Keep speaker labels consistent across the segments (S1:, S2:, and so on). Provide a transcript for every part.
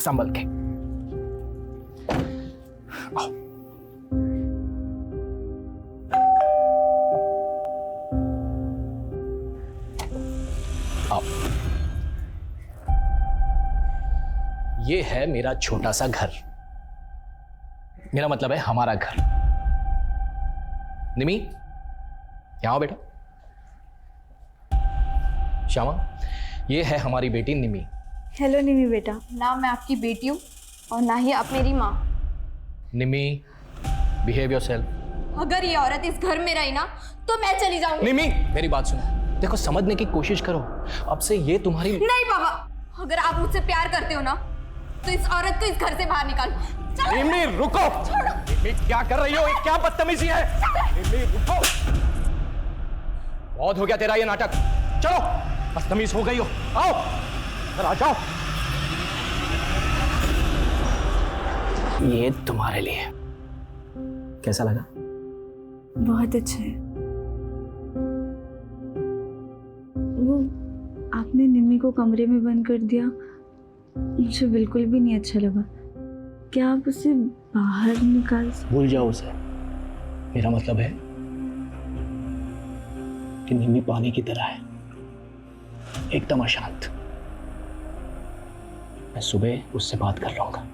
S1: संभल के। आओ। आओ। ये है मेरा छोटा सा घर, मेरा मतलब है हमारा घर। निमी, यहाँ आओ बेटा। श्यामा, ये है हमारी बेटी निमी।
S2: हेलो निमी बेटा।
S3: ना मैं आपकी बेटी हूँ और ना ही आप मेरी माँ।
S1: निमी, बिहेव योरसेल्फ।
S3: अगर ये औरत इस घर में रही ना तो मैं चली जाऊंगी।
S1: निमी, मेरी बात सुनो, देखो समझने की कोशिश करो। अब से ये तुम्हारी
S3: नहीं पापा, अगर आप मुझसे प्यार करते हो ना तो इस औरत को इस घर से बाहर निकालो।
S1: निमी रुको। निमी क्या कर रही हो? ये क्या बदतमीजी है? निमी रुको। बहुत हो गया तेरा ये नाटक। चलो, बदतमीज हो गई हो। आओ, आ जाओ। ये तुम्हारे लिए। कैसा लगा?
S2: बहुत अच्छा है। वो आपने निम्मी को कमरे में बंद कर दिया, मुझे बिल्कुल भी नहीं अच्छा लगा। क्या आप उसे बाहर निकाल सकते?
S1: भूल जाओ उसे। मेरा मतलब है कि निम्मी पानी की तरह है, एकदम अशांत। मैं सुबह उससे बात कर लूंगा।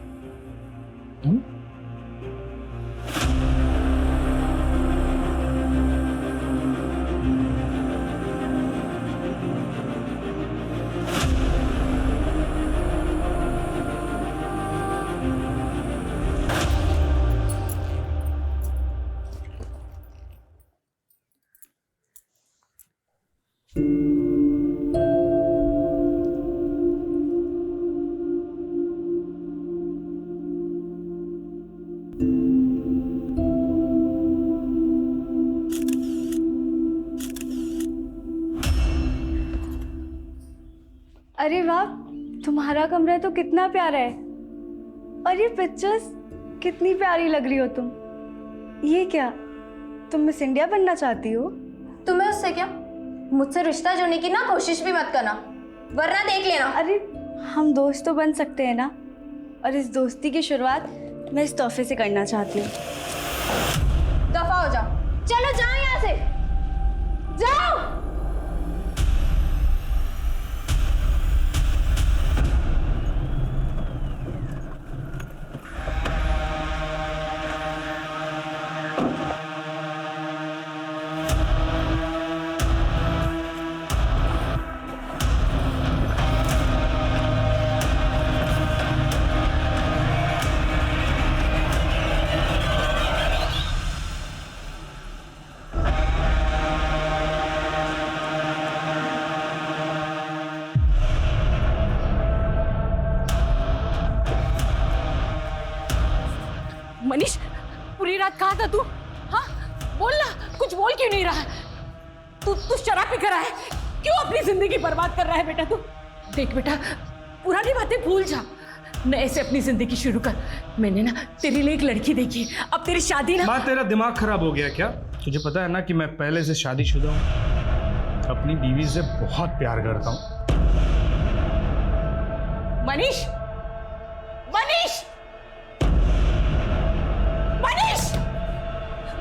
S2: अरे वाह, तुम्हारा कमरा तो कितना प्यारा है। और ये पिक्चर्स कितनी प्यारी लग रही हो तुम। ये क्या, तुम मिस इंडिया बनना चाहती हो?
S3: तुम्हें उससे क्या? मुझसे रिश्ता जोड़ने की ना कोशिश भी मत करना, वरना देख लेना।
S2: अरे हम दोस्त तो बन सकते हैं ना, और इस दोस्ती की शुरुआत मैं इस तोहफे से करना चाहती हूँ।
S3: दफा हो जाओ, चलो जाओ यहाँ से, जाओ।
S4: मनीष, पूरी रात कहाँ था तू? हाँ बोल ना, कुछ बोल क्यों नहीं रहा है? तू शराब पी कर है, क्यों अपनी जिंदगी बर्बाद कर रहा है बेटा तू? देख बेटा, पुरानी बातें भूल जा, नए से अपनी जिंदगी शुरू कर। मैंने ना तेरे लिए एक लड़की देखी, अब तेरी शादी ना।
S5: माँ, तेरा दिमाग खराब हो गया क्या? तुझे पता है ना कि मैं पहले से शादीशुदा हूँ, अपनी बीवी से बहुत प्यार करता हूँ।
S4: मनीष, मनीष, मनीष,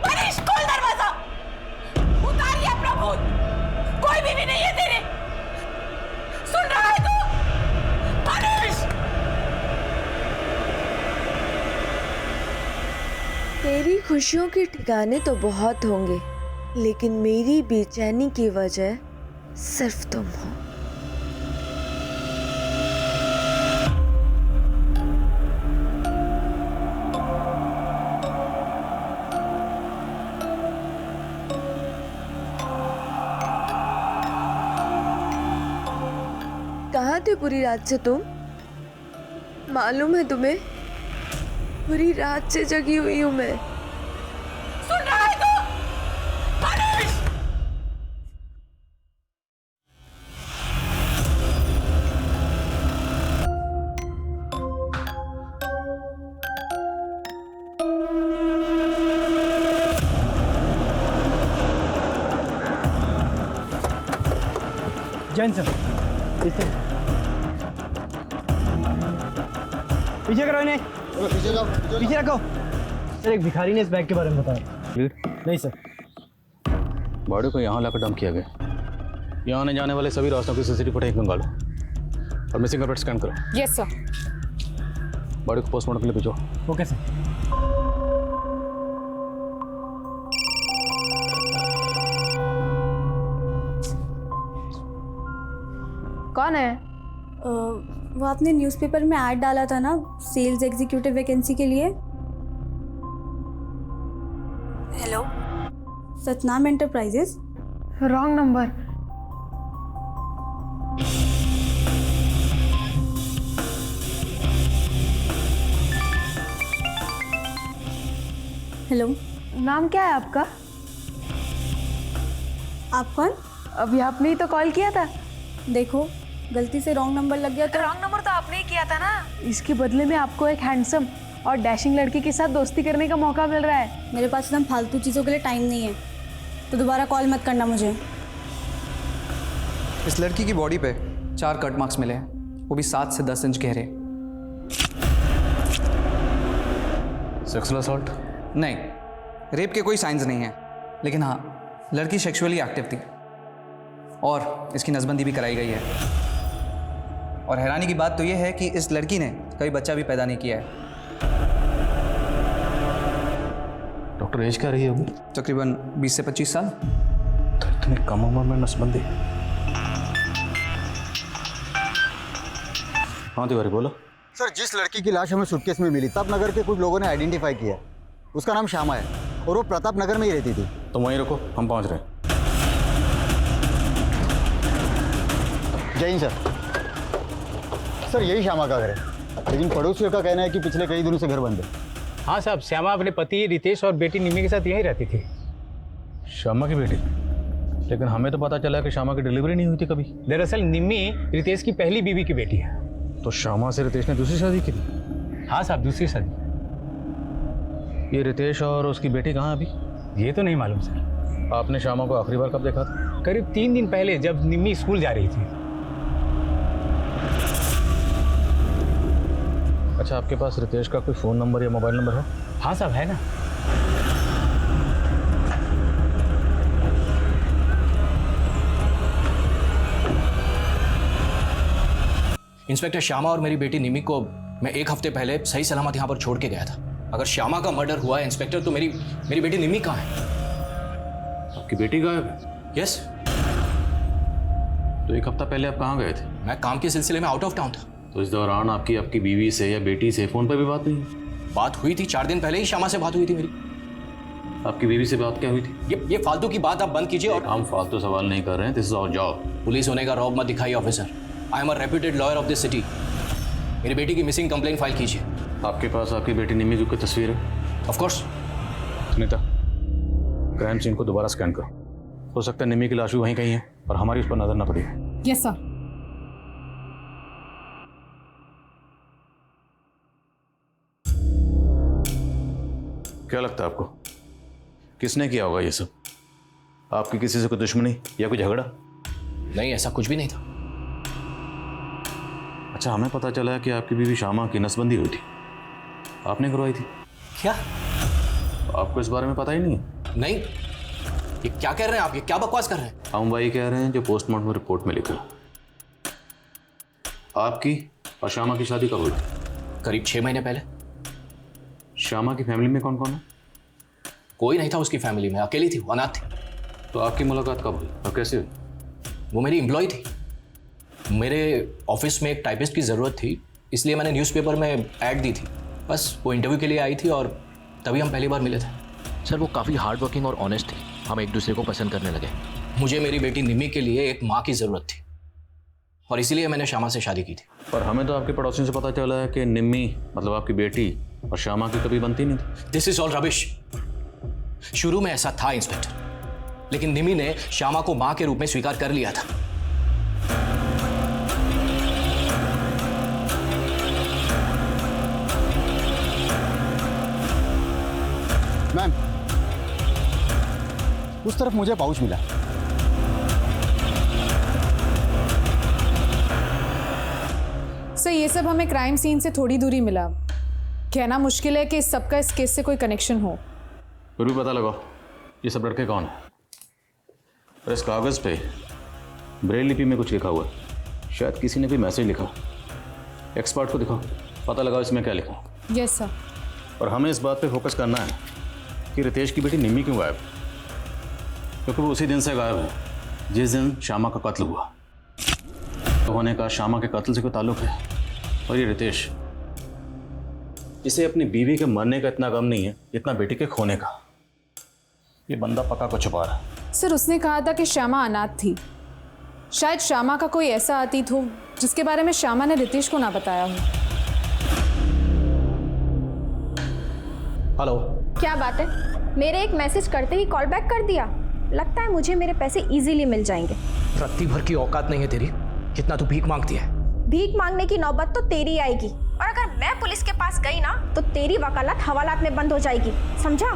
S4: मनीष, खोल दरवाजा, उतारिए अपना भूत, कोई भी नहीं है तेरे। सुन रहा है तू? मनीष!
S6: तेरी खुशियों के ठिकाने तो बहुत होंगे, लेकिन मेरी बेचैनी की वजह सिर्फ तुम हो। कहाँ थे पूरी रात से तुम? मालूम है तुम्हें, पूरी रात से जगी हुई हूँ मैं।
S4: सुन रहा है तू? मनीष!
S7: जैन सर, पीछे करो इन्हें, पीछे रखो। सर एक भिखारी ने इस बैग के बारे में बताया। नहीं सर।
S1: बॉडी को यहाँ लाकर डंप किया गया। यहाँ आने जाने वाले सभी रास्तों की सीसीटीवी फुटेज निकालो और मिसिंग कल्प्रिट स्कैन करो।
S4: Yes sir.
S1: बॉडी को पोस्टमार्टम के लिए भेजो।
S7: Okay sir.
S6: कौन है?
S2: वो आपने न्यूज़पेपर में ऐड डाला था ना सेल्स एग्जीक्यूटिव वैकेंसी के लिए। Hello, Satnam enterprises.
S6: Wrong number.
S2: Hello,
S6: नाम क्या है आपका?
S2: आप कौन?
S6: अभी आपने ही तो कॉल किया था।
S2: देखो, गलती से रॉन्ग नंबर लग गया तो
S6: रॉन्ग नंबर तो आपने ही किया था ना। इसके बदले में आपको एक हैंडसम और डैशिंग लड़की के साथ दोस्ती करने का मौका मिल रहा है।
S2: मेरे पास एकदम फालतू चीज़ों के लिए टाइम नहीं है, तो दोबारा कॉल मत करना मुझे।
S8: इस लड़की की बॉडी पे 4 कट मार्क्स मिले हैं, वो भी 7 से 10 इंच गहरे।
S1: Sexual assault?
S8: नहीं, रेप के कोई साइंस नहीं है, लेकिन हाँ लड़की सेक्सुअली एक्टिव थी और इसकी नसबंदी भी कराई गई है। और हैरानी की बात तो ये है कि इस लड़की ने कभी बच्चा भी पैदा नहीं किया है।
S1: डॉक्टर एज क्या रही होगी?
S8: तकरीबन 20 से 25 साल।
S1: तो इतनी कम उम्र में नसबंदी? हाँ तिवारी बोलो।
S9: सर, जिस लड़की की लाश हमें सूटकेस में मिली तब नगर के कुछ लोगों ने आइडेंटिफाई किया। उसका नाम श्यामा है और वो प्रताप नगर में ही रहती थी।
S1: तो वहीं रुको, हम पहुंच रहे हैं।
S9: जय हिंद सर। सर यही श्यामा का घर है, लेकिन पड़ोसियों का कहना है कि पिछले कई दिनों से घर बंद है।
S5: हाँ साहब, श्यामा अपने पति रितेश और बेटी निम्मी के साथ यहीं रहती थी।
S1: श्यामा की बेटी? लेकिन हमें तो पता चला कि श्यामा की डिलीवरी नहीं हुई थी कभी।
S5: दरअसल निम्मी रितेश की पहली बीवी की बेटी है।
S1: तो श्यामा से रितेश ने दूसरी शादी की थी?
S5: हाँ साहब, दूसरी शादी।
S1: ये रितेश और उसकी बेटी कहाँ अभी?
S5: ये तो नहीं मालूम सर।
S1: आपने श्यामा को आखिरी बार कब देखा था?
S5: करीब 3 दिन पहले, जब निम्मी स्कूल जा रही थी।
S1: अच्छा, आपके पास रितेश का कोई फ़ोन नंबर या मोबाइल नंबर है?
S5: हाँ साहब, है ना।
S1: इंस्पेक्टर, श्यामा और मेरी बेटी निमी को मैं 1 हफ्ते पहले सही सलामत यहाँ पर छोड़ के गया था। अगर श्यामा का मर्डर हुआ है इंस्पेक्टर, तो मेरी बेटी निमी कहाँ है? आपकी बेटी गायब है? यस। तो 1 हफ्ता पहले आप कहाँ गए थे? मैं काम के सिलसिले में आउट ऑफ टाउन था। तो इस दौरान आपकी बीवी से या बेटी से फ़ोन पर भी बात नहीं? बात हुई थी, 4 दिन पहले ही श्यामा से बात हुई थी मेरी। आपकी बीवी से बात क्या हुई थी? ये फालतू की बात आप बंद कीजिए। और हम फालतू सवाल नहीं कर रहे हैं, this is our job. Police होने का रौब मत दिखाइए officer. I am a reputed lawyer of this city. मेरी बेटी की मिसिंग कंप्लेंट फाइल कीजिए। आपके पास आपकी बेटी निम्मी की तस्वीर है? Of course. Sunita, crime scene को दोबारा स्कैन करो। हो सकता है निम्मी की लाश भी वहीं कहीं है और हमारी उस पर नजर ना पड़ी।
S4: Yes sir.
S1: क्या लगता है आपको, किसने किया होगा ये सब? आपकी किसी से कोई दुश्मनी या कोई झगड़ा? नहीं, ऐसा कुछ भी नहीं था। अच्छा, हमें पता चला है कि आपकी बीवी श्यामा की नसबंदी हुई थी, आपने करवाई थी। क्या? आपको इस बारे में पता ही नहीं है? नहीं। ये क्या कह रहे हैं आप? ये क्या बकवास कर रहे हैं? हम वही कह रहे हैं जो पोस्टमार्टम रिपोर्ट में लिखा। आपकी और श्यामा की शादी कब हुई थी? करीब 6 महीने पहले। श्यामा की फैमिली में कौन कौन है? कोई नहीं था उसकी फैमिली में, अकेली थी, वो अनाथ थी। तो आपकी मुलाकात कब हुई और कैसे हुई? वो मेरी एम्प्लॉय थी। मेरे ऑफिस में एक टाइपिस्ट की ज़रूरत थी, इसलिए मैंने न्यूज़पेपर में ऐड दी थी। बस वो इंटरव्यू के लिए आई थी और तभी हम पहली बार मिले थे।
S10: सर, वो काफ़ी हार्ड वर्किंग और ऑनेस्ट थी, हम एक दूसरे को पसंद करने लगे।
S1: मुझे मेरी बेटी निम्मी के लिए एक माँ की ज़रूरत थी और इसीलिए मैंने श्यामा से शादी की थी। पर हमें तो आपके पड़ोसियों से पता चला है कि निम्मी मतलब आपकी बेटी और श्यामा की कभी बनती नहीं थी। This is all rubbish. शुरू में ऐसा था इंस्पेक्टर, लेकिन निम्मी ने श्यामा को माँ के रूप में स्वीकार कर लिया था।
S9: मैम, उस तरफ मुझे पाउच मिला।
S4: सर, ये सब हमें क्राइम सीन से थोड़ी दूरी मिला। कहना मुश्किल है कि इस सबका इस केस से कोई कनेक्शन हो।
S1: फिर भी पता लगाओ ये सब लड़के कौन है। और इस कागज़ पे ब्रेल लिपि में कुछ लिखा हुआ है, शायद किसी ने भी मैसेज लिखा। एक्सपर्ट को दिखाओ, पता लगाओ इसमें क्या लिखा।
S4: Yes sir.
S1: और हमें इस बात पे फोकस करना है कि रितेश की बेटी निम्मी क्यों गायब, क्योंकि वो उसी दिन से गायब है जिस दिन श्यामा का कत्ल हुआ। तो होने का श्यामा के कत्ल से कोई ताल्लुक है। और ये रितेश, इसे अपनी बीवी के मरने का इतना गम नहीं है जितना बेटी के खोने का। ये बंदा पक्का को छुपा रहा है।
S4: सर उसने कहा था कि श्यामा अनाथ थी। शायद श्यामा का कोई ऐसा अतीत हो जिसके बारे में श्यामा ने रितेश को ना बताया हो।
S9: हेलो।
S3: क्या बात है, मेरे एक मैसेज करते ही कॉल बैक कर दिया। लगता है मुझे मेरे पैसे इजीली मिल जाएंगे।
S10: रत्ती भर की औकात नहीं है तेरी, कितना तू भीख मांगती है।
S3: भीख मांगने की नौबत तो तेरी आएगी, और अगर मैं पुलिस के पास गई ना तो तेरी वकालत हवालात में बंद हो जाएगी, समझा?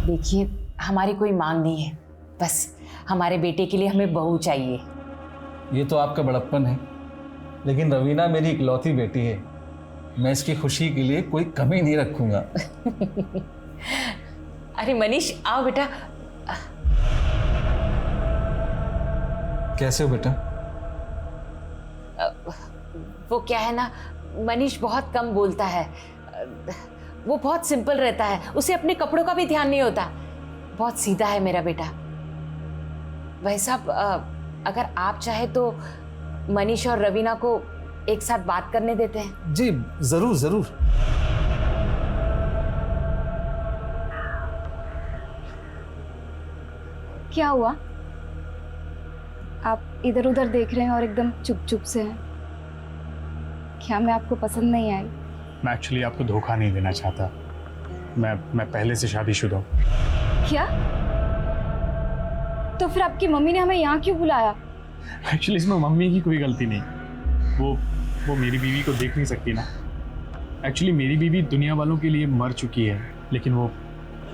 S11: देखिए, हमारी कोई मांग नहीं है, बस हमारे बेटे के लिए हमें बहू चाहिए।
S5: ये तो आपका बड़प्पन है, लेकिन रवीना मेरी इकलौती बेटी है। मैं इसकी खुशी के लिए कोई कमी नहीं रखूंगा।
S11: अरे मनीष, आओ बेटा।
S5: कैसे हो बेटा?
S11: वो क्या है ना, मनीष बहुत कम बोलता है। वो बहुत सिंपल रहता है, उसे अपने कपड़ों का भी ध्यान नहीं होता। बहुत सीधा है मेरा बेटा। भाई साहब, अगर आप चाहे तो मनीष और रवीना को एक साथ बात करने देते हैं।
S5: जी जरूर जरूर।
S2: क्या हुआ? आप इधर उधर देख रहे हैं और एकदम चुप चुप से हैं। क्या मैं आपको पसंद नहीं आई?
S5: मैं एक्चुअली आपको धोखा नहीं देना चाहता। मैं पहले से शादीशुदा हूँ।
S2: क्या? तो फिर आपकी मम्मी ने हमें यहाँ क्यों बुलाया?
S5: एक्चुअली इसमें मम्मी की कोई गलती नहीं। वो मेरी बीवी को देख नहीं सकती ना। एक्चुअली मेरी बीवी दुनिया वालों के लिए मर चुकी है, लेकिन वो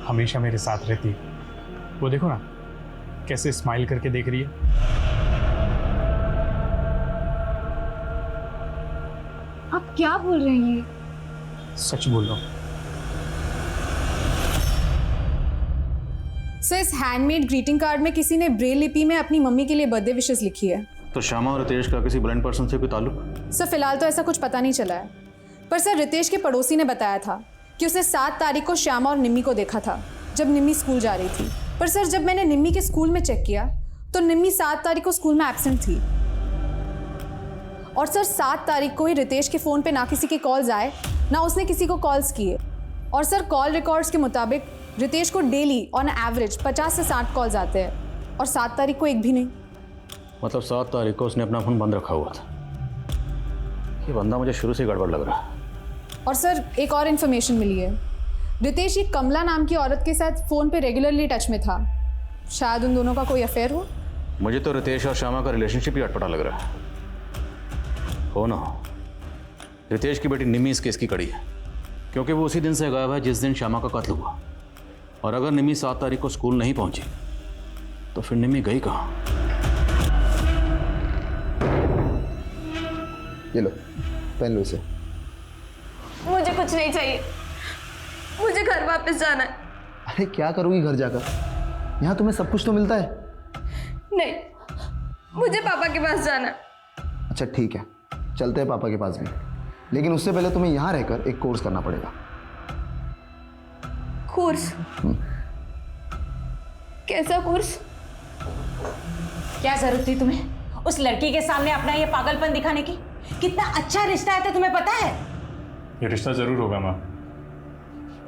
S5: हमेशा मेरे साथ रहती है। वो देखो ना कैसे स्माइल करके देख रही है।
S2: आप क्या बोल रहे हैं?
S5: सच बोल रहा हूँ।
S4: सर इस हैंडमेड ग्रीटिंग कार्ड में किसी ने ब्रेल लिपि में अपनी मम्मी के लिए बर्थडे विशेस लिखी है।
S1: तो श्यामा और रितेश का किसी ब्लाइंड पर्सन से कोई ताल्लुक?
S4: सर फिलहाल तो ऐसा कुछ पता नहीं चला है, पर सर रितेश के पड़ोसी ने बताया था कि उसे 7 तारीख को श्यामा और निम्मी को देखा था जब निम्मी स्कूल जा रही थी। पर सर जब मैंने निम्मी के स्कूल में चेक किया तो निम्मी 7 तारीख को स्कूल में एब्सेंट थी। और सर 7 तारीख को ही रितेश के फ़ोन पे ना किसी के कॉल्स आए, ना उसने किसी को कॉल्स किए। और सर कॉल रिकॉर्ड्स के मुताबिक रितेश को डेली ऑन एवरेज 50 से 60 कॉल्स आते हैं, और 7 तारीख को एक भी नहीं।
S1: मतलब 7 तारीख को उसने अपना फोन बंद रखा हुआ था। ये बंदा मुझे शुरू से गड़बड़ लग रहा है।
S4: और सर एक और इन्फॉर्मेशन मिली है, रितेश एक कमला नाम की औरत के साथ फ़ोन पे रेगुलरली टच में था। शायद उन दोनों का कोई अफेयर हो।
S1: मुझे तो रितेश और श्यामा का रिलेशनशिप ही अटपटा लग रहा है। हो ना हो, रितेश की बेटी निम्मी इस केस की कड़ी है, क्योंकि वो उसी दिन से गायब है जिस दिन श्यामा का कत्ल हुआ। और अगर निम्मी 7 तारीख को स्कूल नहीं पहुंची तो फिर निम्मी गई कहाँ?
S9: ये लो, पहन लो इसे।
S3: मुझे कुछ नहीं चाहिए, मुझे घर वापस जाना है।
S9: अरे क्या करोगी घर जाकर? यहाँ तुम्हें सब कुछ तो मिलता है।
S3: नहीं, मुझे पापा के पास जाना है।
S9: अच्छा ठीक है, चलते हैं पापा के पास भी, लेकिन उससे पहले तुम्हें यहाँ रहकर एक कोर्स करना पड़ेगा।
S3: कोर्स? कैसा कोर्स?
S11: क्या जरूरत थी तुम्हें उस लड़की के सामने अपना ये पागलपन दिखाने की? कितना अच्छा रिश्ता है, तो तुम्हें पता है?
S5: ये रिश्ता जरूर होगा माँ,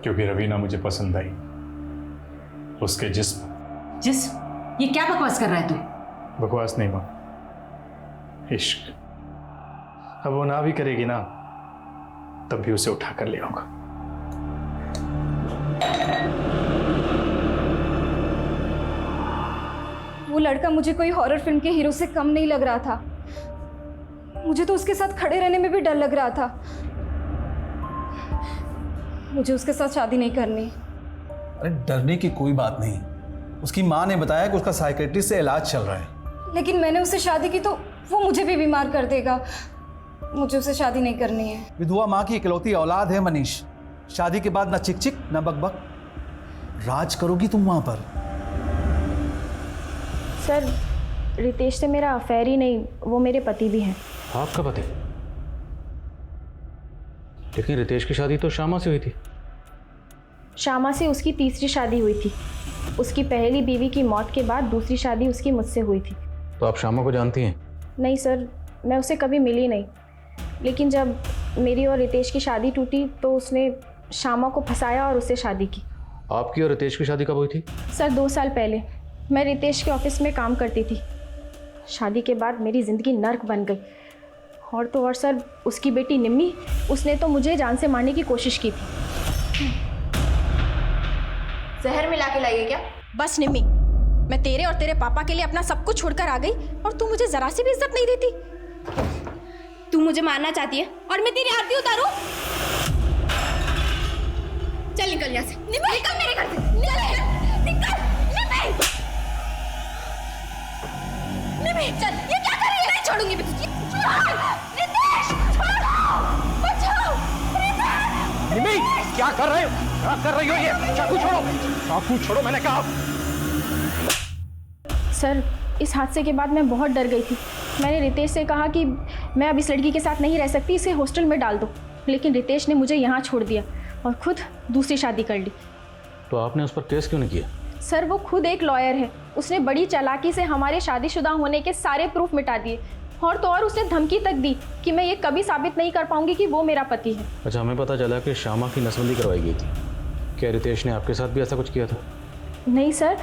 S5: क्योंकि रवीना मुझे पसंद आई। उसके जिस्म।
S11: ये क्या बकवास कर रहा है तू?
S5: बकवास नहीं माँ, इश्क। अब वो ना भी करेगी ना, तब भी उसे उठा कर ले आऊंगा।
S2: वो लड़का मुझे कोई हॉरर फिल्म के हीरो से कम नहीं लग रहा था। मुझे तो उसके साथ खड़े रहने में भी डर लग रहा था। मुझे उसके साथ शादी नहीं करनी।
S5: अरे डरने की कोई बात नहीं, उसकी माँ ने बताया कि उसका साइकेट्रिस्ट से इलाज चल रहा है।
S2: लेकिन मैंने उससे शादी की तो वो मुझे भी बीमार कर देगा। मुझे उससे शादी नहीं करनी है।
S8: विधवा माँ की इकलौती औलाद है मनीष। शादी के बाद ना चिक चिक ना बकबक, राज करोगी तुम वहां पर।
S3: सर, रितेश से मेरा अफेयर ही नहीं, वो मेरे पति भी हैं।
S1: आपका पति? लेकिन रितेश की शादी तो श्यामा से हुई थी।
S3: श्यामा से उसकी तीसरी शादी हुई थी। उसकी पहली बीवी की मौत के बाद दूसरी शादी उसकी मुझसे हुई थी।
S1: तो आप श्यामा को जानती हैं?
S3: नहीं सर, मैं उसे कभी मिली नहीं। लेकिन जब मेरी और रितेश की शादी टूटी तो उसने श्यामा को फंसाया और उससे शादी की।
S1: आपकी और रितेश की शादी कब हुई थी?
S3: सर 2 साल पहले। मैं रितेश के ऑफिस में काम करती थी। शादी के बाद मेरी ज़िंदगी नर्क बन गई। और तो और सर, उसकी बेटी निम्मी, उसने तो मुझे जान से मारने की कोशिश की थी।
S2: जहर मिला के लाइए क्या?
S3: बस निम्मी, मैं तेरे और तेरे पापा के लिए अपना सब कुछ छोड़कर आ गई और तू मुझे जरा सी भी इज्जत नहीं देती।
S2: तू मुझे मारना चाहती है और मैं तेरी आरती उतारूं? चल निकल यहाँ से। निकल मेरे घर से। निकल। निम्मी, चल। ये क्या कर रही है? नहीं छोड़ूंगी मैं तुझे। रितेश, छोड़ो! बचाओ! रितेश!
S1: निम्मी, क्या कर रहे हो? क्या कर रही हो ये? चाकू छोड़ो! चाकू छोड़ो, मैंने कहा।
S3: सर, इस हादसे के बाद मैं बहुत डर गई थी। मैंने रितेश से कहा कि मैं अब इस लड़की के साथ नहीं रह सकती, इसे हॉस्टल में डाल दो। लेकिन रितेश ने मुझे यहाँ छोड़ दिया और खुद दूसरी शादी कर ली।
S1: तो आपने उस पर केस क्यों नहीं किया?
S3: सर, वो खुद एक लॉयर है। उसने बड़ी चालाकी से हमारे शादीशुदा होने के सारे प्रूफ मिटा दिए। और तो और उसने धमकी तक दी कि मैं ये कभी साबित नहीं कर पाऊंगी कि वो मेरा पति है।
S1: अच्छा, हमें पता चला कि श्यामा की नसबंदी करवाई गई थी। क्या रितेश ने आपके साथ भी ऐसा कुछ किया था?
S3: नहीं सर,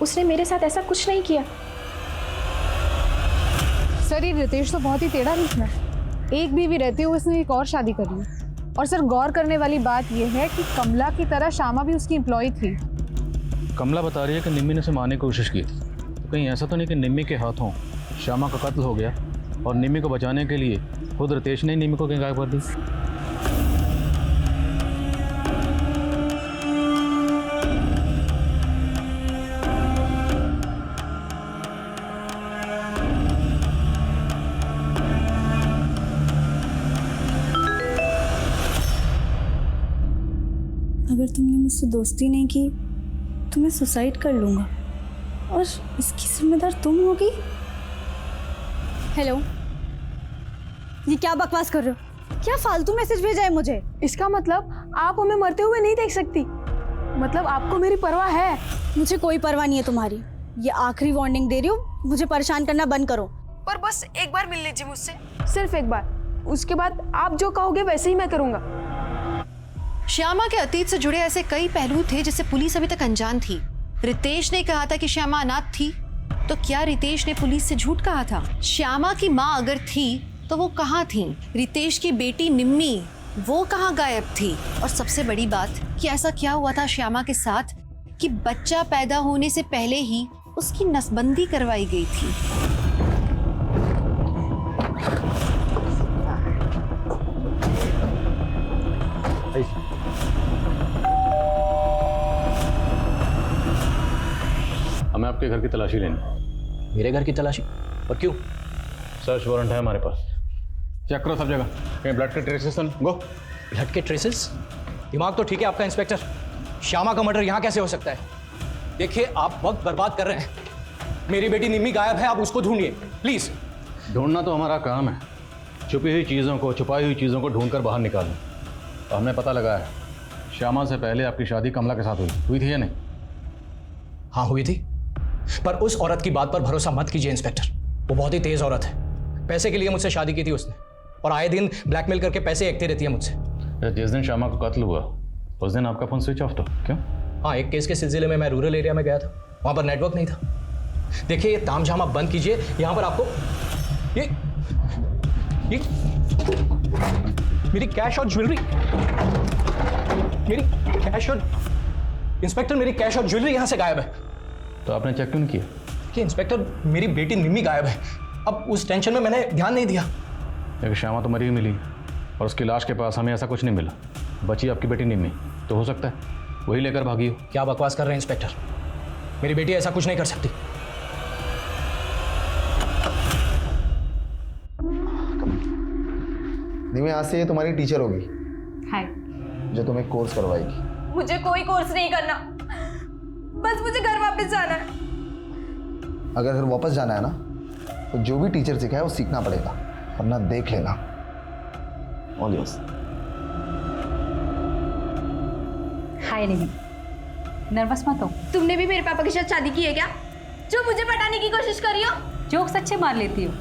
S3: उसने मेरे साथ ऐसा कुछ नहीं किया।
S12: सर, ये रितेश तो बहुत ही टेढ़ा निकला। एक बीवी रहते हुए उसने एक और शादी कर ली। और सर, गौर करने वाली बात यह है कि कमला की तरह श्यामा भी उसकी एम्प्लॉय थी।
S1: कमला बता रही है कि निम्मी ने उसे मारने की कोशिश की थी। तो कहीं ऐसा तो नहीं कि निम्मी के हाथों श्यामा का कत्ल हो गया और निम्मी को बचाने के लिए खुद रितेश ने निम्मी को कहीं गायब कर दी?
S2: अगर तुमने मुझसे दोस्ती नहीं की तो मैं सुसाइड कर लूँगा और इसकी जिम्मेदार तुम होगी। हेलो, ये क्या बकवास कर रहे हो? क्या फालतू मैसेज भेजा है मुझे?
S12: इसका मतलब आप हमें मरते हुए नहीं देख सकती। मतलब आपको मेरी परवाह है?
S2: मुझे कोई परवाह नहीं है तुम्हारी। ये आखिरी वार्निंग दे रही हूँ, मुझे परेशान करना बंद करो।
S12: पर बस एक बार मिल लीजिए मुझसे, सिर्फ एक बार। उसके बाद आप जो कहोगे वैसे ही मैं करूँगा।
S13: श्यामा के अतीत से जुड़े ऐसे कई पहलू थे जिससे पुलिस अभी तक अनजान थी। रितेश ने कहा था कि श्यामा अनाथ थी, तो क्या रितेश ने पुलिस से झूठ कहा था? श्यामा की माँ अगर थी तो वो कहाँ थी? रितेश की बेटी निम्मी, वो कहाँ गायब थी? और सबसे बड़ी बात कि ऐसा क्या हुआ था श्यामा के साथ कि बच्चा पैदा होने से पहले ही उसकी नसबंदी करवाई गई थी?
S1: हमें आपके घर की तलाशी लेनी।
S10: मेरे घर की तलाशी? और क्यों?
S1: सर्च वारंट है हमारे पास। चेक करो सब जगह, कहीं ब्लड के ट्रेसेस। गो।
S10: ब्लड के ट्रेसेस? दिमाग तो ठीक है आपका इंस्पेक्टर। श्यामा का मर्डर यहाँ कैसे हो सकता है? देखिए, आप वक्त बर्बाद कर रहे हैं। मेरी बेटी निम्मी गायब है, आप उसको ढूंढिए प्लीज।
S1: ढूंढना तो हमारा काम है। छुपी हुई चीज़ों को, छुपाई हुई चीज़ों को ढूंढकर बाहर निकालना। और हमने पता लगा है, श्यामा से पहले आपकी शादी कमला के साथ हुई थी या नहीं?
S10: हाँ, हुई थी। पर उस औरत की बात पर भरोसा मत कीजिए इंस्पेक्टर। वो बहुत ही तेज औरत है। पैसे के लिए मुझसे शादी की थी उसने और आए दिन ब्लैकमेल करके पैसे एकती रहती है मुझसे।
S1: जिस दिन श्यामा का कत्ल हुआ उस दिन आपका फोन स्विच ऑफ था, क्यों?
S10: हाँ, एक केस के सिलसिले में मैं रूरल एरिया में गया था, वहाँ पर नेटवर्क नहीं था। देखिए, ये तामझाम आप बंद कीजिए। यहाँ पर आपको ये मेरी कैश और ज्वेलरी, मेरी कैश और इंस्पेक्टर मेरी कैश और ज्वेलरी यहाँ से गायब है।
S1: तो आपने चेक क्यों नहीं किया?
S10: कि इंस्पेक्टर, मेरी बेटी निम्मी गायब है। अब उस टेंशन में मैंने ध्यान नहीं दिया।
S1: लेकिन श्यामा तो मरी ही मिली और उसकी लाश के पास हमें ऐसा कुछ नहीं मिला। बची आपकी बेटी निम्मी, तो हो सकता है वही लेकर भागी हो।
S10: क्या बकवास कर रहे हैं इंस्पेक्टर? मेरी बेटी ऐसा कुछ नहीं कर सकती।
S9: निमी आज से ये तुम्हारी टीचर होगी,
S4: हाय।
S9: जो तुम्हें कोर्स करवाएगी।
S2: मुझे कोई कोर्स नहीं करना, बस मुझे घर वापस जाना है।
S9: अगर घर वापस जाना है ना, तो जो भी टीचर सिखाए वो सीखना पड़ेगा, वरना देख लेना। All yours.
S4: Hi Nimi, nervous मत हो।
S3: तुमने भी मेरे पापा के साथ शादी की है क्या, जो मुझे पटाने की कोशिश करी हो?
S4: जोक्स अच्छे मार लेती हो,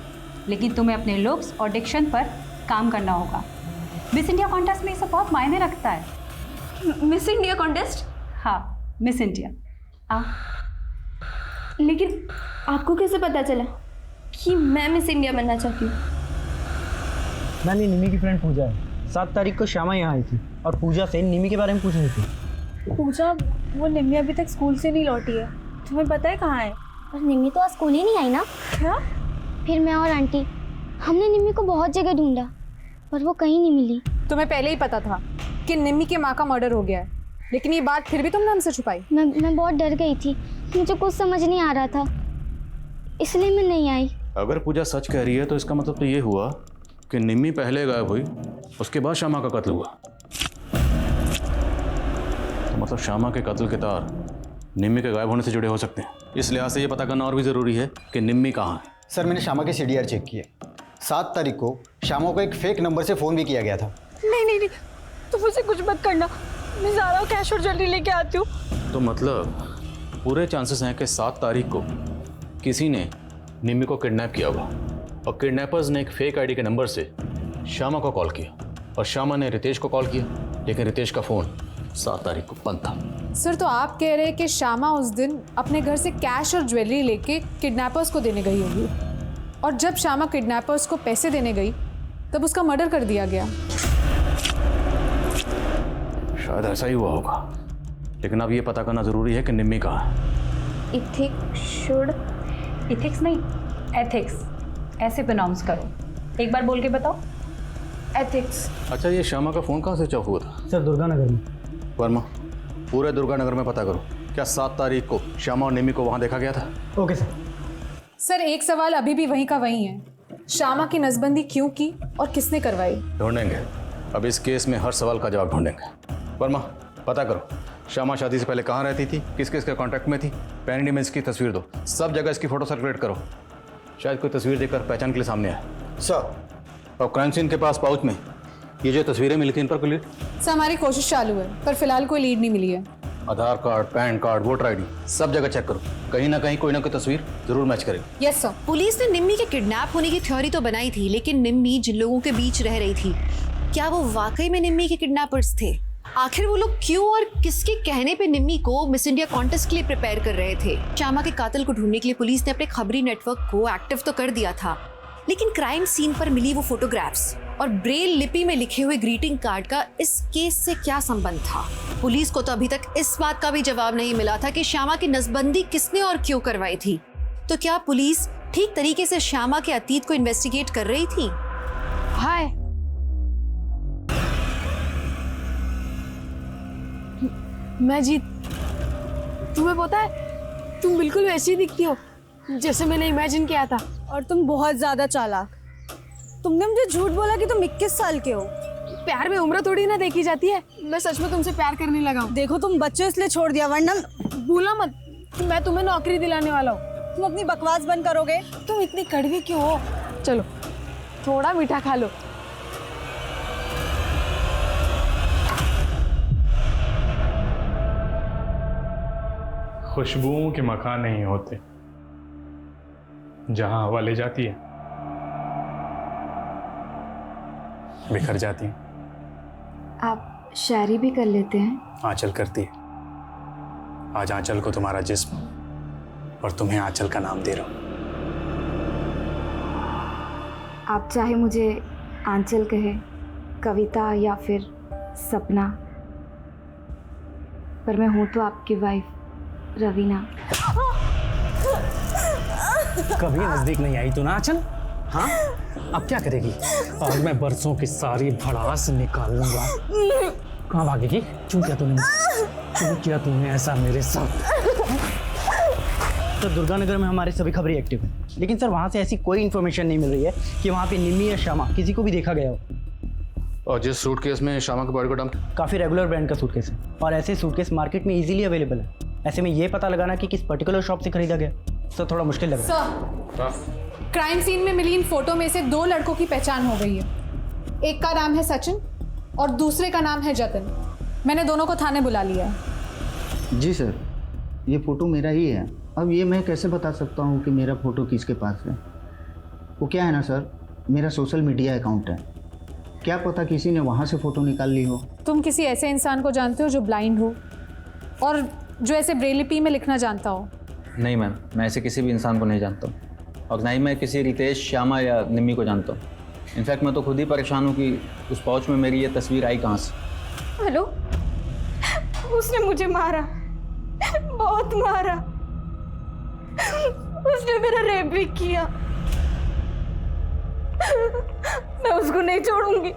S4: लेकिन तुम्हें अपने लुक्स और डिक्शन पर काम करना होगा। मिस इंडिया कॉन्टेस्ट में ये सब बहुत मायने रखता है।
S2: Miss India contest?
S4: हाँ, मिस इंडिया।
S2: लेकिन आपको कैसे पता चला कि मैं मिस इंडिया बनना चाहती हूँ?
S7: मैंने निमी की फ्रेंड पूजा है, 7 तारीख को श्यामा यहाँ आई थी और पूजा से निमी के बारे में पूछ रही थी।
S2: पूजा, वो निमी अभी तक स्कूल से नहीं लौटी है, तुम्हें पता है कहाँ है?
S14: पर निम्मी तो आज स्कूल ही नहीं आई ना।
S2: क्या?
S14: फिर मैं और आंटी हमने निम्मी को बहुत जगह ढूंढा पर वो कहीं नहीं मिली।
S12: तुम्हें पहले ही पता था कि निम्मी के माँ का मर्डर हो गया है, लेकिन ये बात फिर भी तुमने हमसे छुपाई।
S14: मैं बहुत डर गई थी, मुझे कुछ समझ नहीं आ रहा था, इसलिए मैं नहीं आई।
S1: अगर पूजा सच कह रही है तो इसका मतलब तो ये हुआ कि निम्मी पहले गायब हुई, उसके बाद श्यामा का कत्ल हुआ। तो मतलब श्यामा के कत्ल के तार निम्मी के गायब होने से जुड़े हो सकते हैं। इस लिहाज से ये पता करना और भी ज़रूरी है कि निम्मी कहाँ है।
S9: सर, मैंने श्यामा के CDR चेक किए। 7 तारीख को श्यामा को एक फेक नंबर से फ़ोन भी किया गया था।
S2: नहीं, तुम मुझे कुछ मत करना, मैं ज़्यादा कैश और ज्वेलरी लेके आती हूँ।
S1: तो मतलब पूरे चांसेस हैं कि 7 तारीख को किसी ने निम्मी को किडनैप किया होगा और किडनैपर्स ने एक फेक आईडी के नंबर से श्यामा को कॉल किया और श्यामा ने रितेश को कॉल किया, लेकिन रितेश का फ़ोन 7 तारीख को बंद था।
S12: सर, तो आप कह रहे हैं कि श्यामा उस दिन अपने घर से कैश और ज्वेलरी लेके किडनैपर्स को देने गई होगी, और जब श्यामा किडनैपर्स को पैसे देने गई तब उसका मर्डर कर दिया गया।
S1: शायद ऐसा ही हुआ होगा, लेकिन अब ये पता करना ज़रूरी है कि निम्मी कहाँ है।
S4: इथिक्स नहीं, एथिक्स ऐसे प्रोनाउंस करो। एक बार बोल के बताओ।
S2: एथिक्स।
S1: अच्छा, ये श्यामा का फ़ोन कहाँ स्विच ऑफ हुआ था?
S7: सर, दुर्गानगर में।
S1: वर्मा, पूरे दुर्गानगर में पता करो, क्या 7 तारीख को श्यामा और निम्मी को वहाँ देखा गया था?
S7: Okay sir.
S12: सर, एक सवाल अभी भी वहीं का वहीं है, श्यामा की नसबंदी क्यों की और किसने करवाई?
S1: ढूंढेंगे, अब इस केस में हर सवाल का जवाब ढूंढेंगे। वर्मा, पता करो श्यामा शादी से पहले कहाँ रहती थी, किस किस के कॉन्टैक्ट में थी, पैन में इसकी तस्वीर दो, सब जगह इसकी फ़ोटो सर्कुलेट करो। शायद कोई तस्वीर देखकर पहचान के लिए सामने आए।
S9: सर,
S1: और क्राइम सीन के पास पाउच में ये जो तस्वीरें मिली थी, इन पर कोई लीड?
S12: सर, हमारी कोशिश चालू है, पर फिलहाल कोई लीड नहीं मिली है।
S1: Aadhaar card, PAN card, voter ID सब जगह चेक करो, कहीं ना कहीं कोई ना कोई तस्वीर जरूर मैच करेगी।
S12: Yes sir.
S13: पुलिस ने निम्मी के किडनैप होने की थ्योरी तो बनाई थी, लेकिन निम्मी जिन लोगों के बीच रह रही थी, क्या वो वाकई में निम्मी के किडनैपर्स थे? आखिर वो लोग क्यों और किसके कहने पे निम्मी को मिस इंडिया कॉन्टेस्ट के लिए प्रिपेयर कर रहे थे? श्यामा के कातिल को ढूंढने के लिए पुलिस ने अपने खबरी नेटवर्क को एक्टिव तो कर दिया था, लेकिन क्राइम सीन पर मिली वो फोटोग्राफ्स और ब्रेल लिपि में लिखे हुए ग्रीटिंग कार्ड का इस केस से क्या संबंध था? पुलिस को तो अभी तक इस बात का भी जवाब नहीं मिला था कि श्यामा की नसबंदी किसने और क्यों करवाई थी। तो क्या पुलिस ठीक तरीके से श्यामा के अतीत को इन्वेस्टिगेट कर रही थी?
S12: हाय,
S2: मैं जीत, तुम्हें पता है तुम बिल्कुल वैसी ही दिखती हो जैसे मैंने इमेजिन किया था। और तुम बहुत ज्यादा चालाक। तुमने मुझे झूठ बोला कि तुम 21 साल के हो। प्यार में उम्र थोड़ी ना देखी जाती है। मैं सच में तुमसे प्यार करने लगा हूँ। देखो, तुम बच्चे इसलिए छोड़ दिया, वरना भूला मत कि मैं तुम्हें नौकरी दिलाने वाला हूँ। तुम अपनी बकवास बंद करोगे? तुम इतनी कड़वी क्यों हो? चलो थोड़ा मीठा खा लो।
S5: खुशबुओं के मकान नहीं होते, जहां हवा ले जाती है बिखर जाती हैं।
S2: आप शायरी भी कर लेते हैं?
S5: आंचल करती है। आज आंचल को तुम्हारा जिस्म और तुम्हें आंचल का नाम दे रहा हूं।
S2: आप चाहे मुझे आंचल कहे, कविता या फिर सपना, पर मैं हूं तो आपकी वाइफ रवीना।
S10: कभी नजदीक नहीं आई तू ना आंचल? हाँ, अब क्या करेगी? और मैं बरसों की सारी भड़ास निकालूंगा। कहाँ भागेगी? क्यों किया तूने ऐसा मेरे साथ?
S7: सर, दुर्गानगर में हमारे सभी खबरें एक्टिव हैं, लेकिन सर वहाँ से ऐसी कोई इन्फॉर्मेशन नहीं मिल रही है कि वहाँ पे निम्मी या श्यामा किसी को भी देखा गया हो।
S1: और जिस सूटकेस में श्यामा के बॉडी को डंप,
S7: काफ़ी रेगुलर ब्रांड का सूटकेस है और ऐसे सूटकेस मार्केट में इजीली अवेलेबल है। ऐसे में ये पता लगाना कि किस पर्टिकुलर शॉप से खरीदा गया सर थोड़ा मुश्किल लग रहा है।
S12: सर, क्राइम सीन में मिली इन फोटो में से 2 लड़कों की पहचान हो गई है। एक का नाम है सचिन और दूसरे का नाम है जतिन। मैंने दोनों को थाने बुला लिया है।
S15: जी सर, ये फ़ोटो मेरा ही है। अब ये मैं कैसे बता सकता हूँ कि मेरा फ़ोटो किसके पास है? वो क्या है ना सर, मेरा सोशल मीडिया अकाउंट है, क्या पता किसी ने वहाँ से फ़ोटो निकाल ली हो।
S12: तुम किसी ऐसे इंसान को जानते हो जो ब्लाइंड हो और जो ऐसे ब्रेल लिपि में लिखना जानता हो?
S8: नहीं मैम, मैं ऐसे किसी भी इंसान को नहीं जानता हूँ और ना ही मैं किसी रितेश, श्यामा या निम्मी को जानता हूँ। इनफैक्ट मैं तो खुद ही परेशान हूँ कि उस पाउच में मेरी ये तस्वीर आई कहाँ से।
S3: हेलो, उसने मुझे मारा, बहुत मारा। उसने मेरा रेप भी किया। मैं उसको नहीं छोड़ूंगी।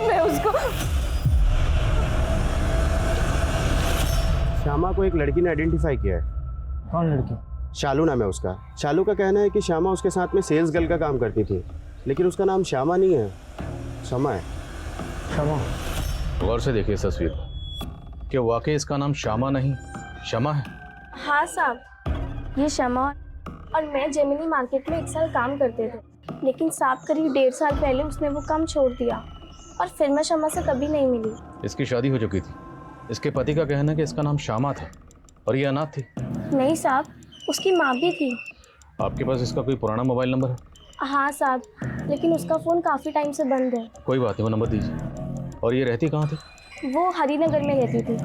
S3: मैं उसको।
S16: श्यामा को एक लड़की ने आइडेंटिफाई किया है।
S7: कौन लड़की?
S16: शालू नाम है उसका। शालू का कहना है कि श्यामा उसके साथ में सेल्स गर्ल का काम करती थी, लेकिन उसका नाम श्यामा नहीं है, शमा है।
S7: शमा?
S1: गौर से देखिए इस तस्वीर को, क्या वाकई इसका नाम श्यामा नहीं शमा है?
S14: हाँ साहब, ये शमा और मैं जेमिनी मार्केट में 1 साल काम करते थे, लेकिन साहब करीब 1.5 साल पहले उसने वो काम छोड़ दिया और फिर मैं शमा से कभी नहीं मिली।
S1: इसकी शादी हो चुकी थी। इसके पति का कहना है कि इसका नाम श्यामा था और ये अनाथ थी।
S14: नहीं साहब, उसकी माँ भी थी।
S1: आपके पास इसका कोई पुराना मोबाइल नंबर है?
S14: हाँ साहब, लेकिन उसका फ़ोन काफ़ी टाइम से बंद है।
S1: कोई बात नहीं, वो नंबर दीजिए। और ये रहती कहाँ थी?
S14: वो हरिनगर में रहती थी।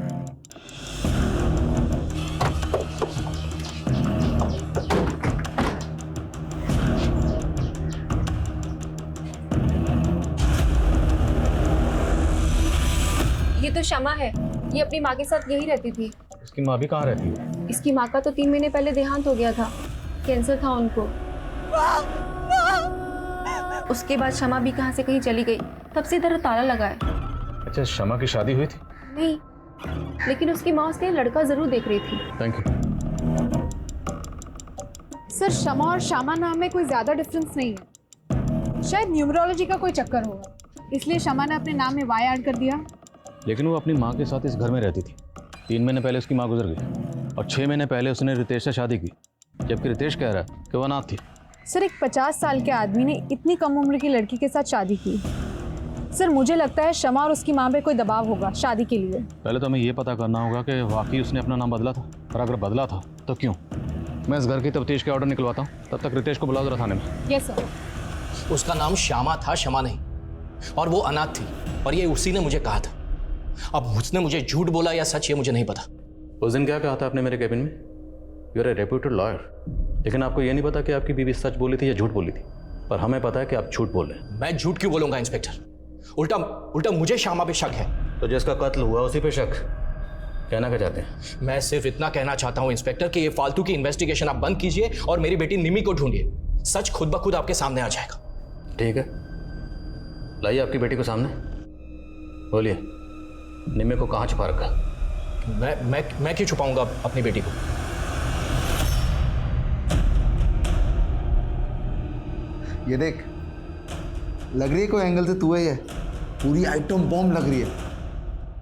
S3: ये तो शमा है, ये अपनी माँ के साथ यही रहती थी।
S1: इसकी माँ भी कहाँ रहती है?
S3: इसकी माँ का तो 3 महीने पहले देहांत हो गया था, कैंसर था उनको। उसके बाद शमा भी कहाँ से कहीं चली गई, तब से इधर ताला लगा है।
S1: अच्छा, शमा की शादी हुई थी?
S3: नहीं, लेकिन उसकी माँ उसके लड़का जरूर देख रही थी।
S1: Thank you.
S12: सर, शमा और श्यामा नाम में कोई ज़्यादा डिफरेंस नहीं है। शायद न्यूमरोलॉजी का कोई चक्कर होगा, इसलिए शमा ने अपने नाम में वाई ऐड कर दिया।
S1: लेकिन वो अपनी माँ के साथ इस घर में रहती थी। 3 महीने पहले उसकी माँ गुजर गई और 6 महीने पहले उसने रितेश से शादी की, जबकि रितेश कह रहा है कि वो अनाथ थी।
S12: सर, एक 50 साल के आदमी ने इतनी कम उम्र की लड़की के साथ शादी की। सर, मुझे लगता है शमा और उसकी माँ पे कोई दबाव होगा शादी के लिए।
S1: पहले तो हमें ये पता करना होगा कि वाकई उसने अपना नाम बदला था, और अगर बदला था तो क्यों। मैं इस घर की तफ्तीश के ऑर्डर निकलवाता हूँ, तब तक रितेश को बुलाओ जरा थाने में।
S12: Yes sir.
S1: उसका नाम श्यामा था, शमा नहीं, और वो अनाथ थी, और ये उसी ने मुझे कहा था। अब उसने मुझे झूठ बोला या सच, ये मुझे नहीं पता। उस दिन क्या कहा था आपने मेरे कैबिन में? You are a reputed lawyer, लेकिन आपको ये नहीं पता कि आपकी बीवी सच बोली थी या झूठ बोली थी। पर हमें पता है कि आप झूठ बोल रहे हैं। मैं झूठ क्यों बोलूंगा इंस्पेक्टर? उल्टा मुझे श्यामा पे शक है। तो जिसका कत्ल हुआ उसी पे शक? कहना क्या चाहते हैं? मैं सिर्फ इतना कहना चाहता हूं इंस्पेक्टर कि ये फालतू की इन्वेस्टिगेशन आप बंद कीजिए और मेरी बेटी निमी को ढूंढिए। सच खुद ब खुद आपके सामने आ जाएगा। ठीक है, लाइए आपकी बेटी को सामने। बोलिए, निमी को कहाँ छुपा रखा? मैं क्यों छुपाऊंगा अपनी बेटी को?
S17: ये देख, लग रही है कोई एंगल से तू ही है। पूरी आइटम बॉम्ब लग रही है।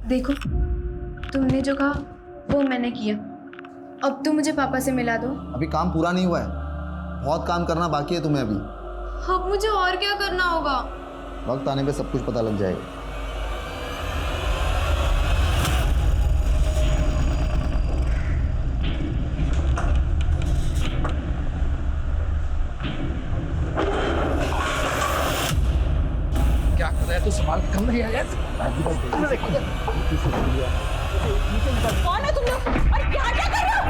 S3: देखो, तुमने जो कहा वो मैंने किया। अब तुम मुझे पापा से मिला दो।
S17: अभी काम पूरा नहीं हुआ है, बहुत काम करना बाकी है तुम्हें अभी।
S3: अब मुझे और क्या करना होगा?
S17: वक्त आने पे सब कुछ पता लग जाएगा।
S1: क्या कर रहा है तू? सवाल कम नहीं आया?
S4: कौन है तुम लोग और क्या क्या कर रहे हो?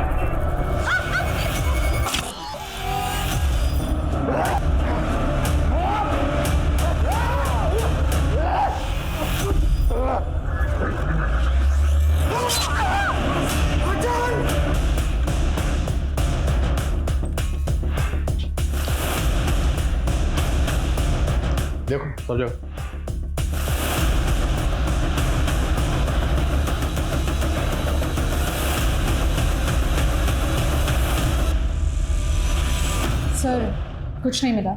S1: देखो सब जगह।
S12: सर, कुछ नहीं मिला।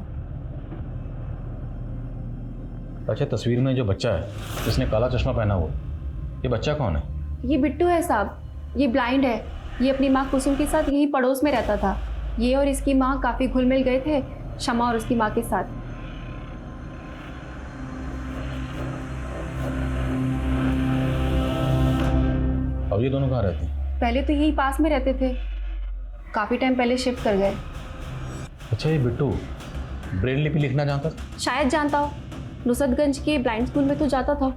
S1: अच्छा, तस्वीर में जो बच्चा है जिसने काला चश्मा पहना हुआ, ये बच्चा कौन है?
S3: ये बिट्टू है साहब, ये ब्लाइंड है। ये अपनी माँ कुसुम के साथ यही पड़ोस में रहता था। ये और इसकी माँ काफ़ी घुल मिल गए थे शमा और उसकी माँ के साथ।
S1: अब ये दोनों कहाँ रहते हैं?
S3: पहले तो यही पास में रहते थे, काफ़ी टाइम पहले शिफ्ट कर गए।
S1: अच्छा, ये बिट्टू ब्रेल लिपि लिखना जानता था?
S3: शायद जानता हो, नुसरतगंज के ब्लाइंड स्कूल में तो जाता था।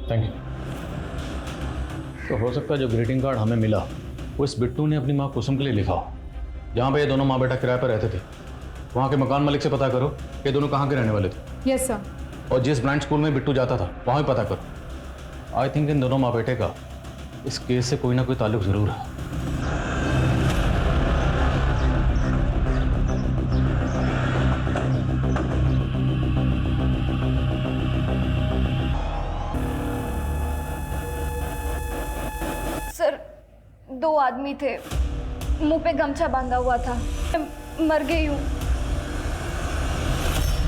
S1: Thank you. तो हो सकता है जो ग्रीटिंग कार्ड हमें मिला वो इस बिट्टू ने अपनी माँ कुसुम के लिए लिखा हो। जहाँ पे ये दोनों माँ बेटा किराए पर रहते थे, वहाँ के मकान मालिक से पता करो ये दोनों कहाँ के रहने वाले थे।
S12: Yes sir.
S1: और जिस ब्लाइंड स्कूल में बिट्टू जाता था वहाँ भी पता करो। आई थिंक इन दोनों माँ बेटे का इस केस से कोई ना कोई ताल्लुक जरूर है।
S2: सर, 2 आदमी थे, मुंह पे गमछा बांधा हुआ था। मर गई हूँ।